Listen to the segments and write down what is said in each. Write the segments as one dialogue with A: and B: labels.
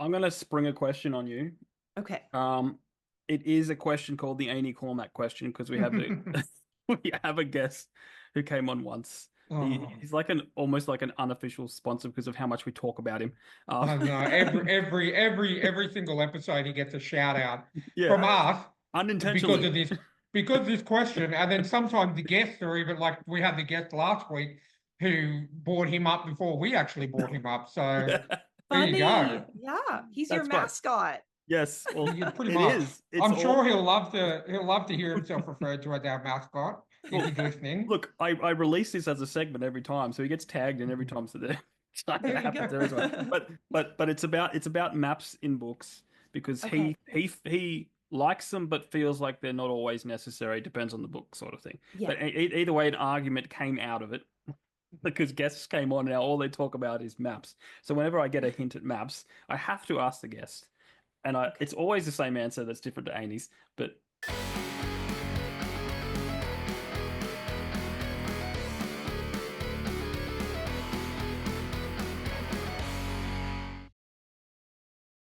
A: I'm gonna spring a question on you.
B: Okay.
A: Um, it is a question called the Ainy Cormac question because we have a we have a guest who came on once.
C: Oh,
A: He's like an almost like an unofficial sponsor because of how much we talk about him.
C: I know. Every single episode he gets a shout out
A: Yeah,
C: from us because
A: unintentionally.
C: of this question. And then sometimes the guests are even like we had the guest last week who brought him up before we actually brought him up. So
A: Yeah,
C: there you
B: Funny.
C: go.
B: Yeah, he's your
A: that's right.
B: mascot.
A: Yes, well,
C: Yeah, pretty
A: it
C: much.
A: is. It's
C: I'm
A: all
C: sure he'll love to hear himself referred to as our mascot if
A: well.
C: he's listening.
A: Look, I release this as a segment every time, so he gets tagged in every time. So there, time
B: There
A: that
B: you
A: happens there as well.
B: go.
A: But it's about maps in books because he
B: Okay.
A: he likes them, but feels like they're not always necessary. Depends on the book, sort of thing.
B: Yeah.
A: But either way, an argument came out of it because guests came on. Now all they talk about is maps. So whenever I get a hint at maps, I have to ask the guest, and
B: Okay.
A: it's always the same answer that's different to Amy's, but.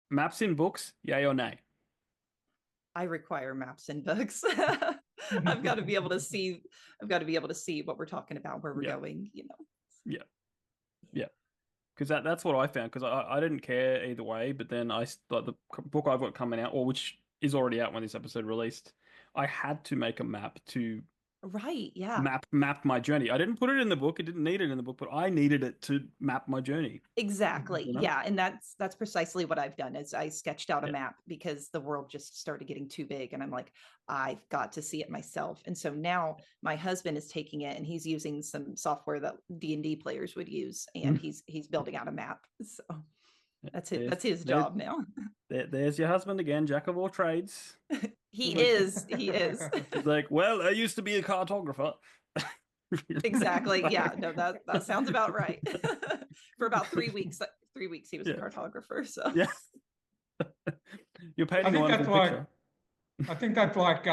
A: Maps in books, yay or nay?
B: I require maps and books. I've got to be able to see. I've got to be able to see what we're talking about, where we're
A: Yeah,
B: going. You know.
A: yeah, yeah. Because that's what I found. Because I didn't care either way, but then like the book I've got coming out, or which is already out when this episode released, I had to make a map to
B: Right. Yeah.
A: map my journey. I didn't put it in the book. It didn't need it in the book, but I needed it to map my journey.
B: Exactly.
A: You know?
B: Yeah, and that's precisely what I've done is I sketched out a
A: Yeah.
B: map because the world just started getting too big and I'm like I've got to see it myself. And so now my husband is taking it and he's using some software that D&D players would use and he's building out a map. So that's it.
A: There's
B: That's his
A: there,
B: job now.
A: there's your husband again, jack of all trades.
B: He
A: Like,
B: is. He is.
A: he's like, well, I used to be a cartographer.
B: Exactly. Yeah, no, that sounds about right. For about 3 weeks. 3 weeks he was a
A: Yeah,
B: cartographer. So
A: yeah. You're
C: I
A: painting a
C: think
A: wonderful
C: that's like
A: picture.
C: I think that's like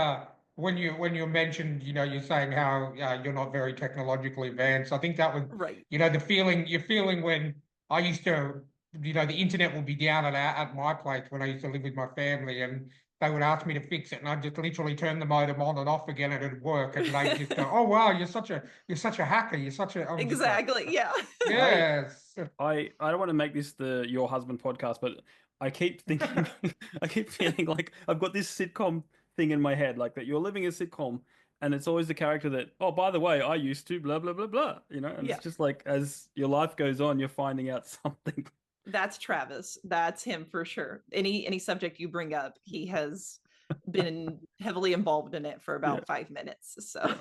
C: when you mentioned, you're saying how you're not very technologically advanced. I think that was,
B: right.
C: the feeling you're feeling when I used to, the internet would be down at my place when I used to live with my family, and they would ask me to fix it, and I'd just literally turn the modem on and off again, and it'd work, and they just go, "Oh wow, you're such a hacker, you're such a." I was just like,
B: Exactly. Yeah.
A: I
C: "Yes."
A: I don't want to make this the your husband podcast, but I keep thinking, I keep feeling like I've got this sitcom thing in my head, like that you're living a sitcom, and it's always the character that, oh, by the way, I used to blah blah blah blah, and it's
B: Yeah.
A: just like as your life goes on, you're finding out something.
B: That's Travis. That's him for sure. Any subject you bring up, he has been heavily involved in it for
A: Yeah,
B: about 5 minutes. So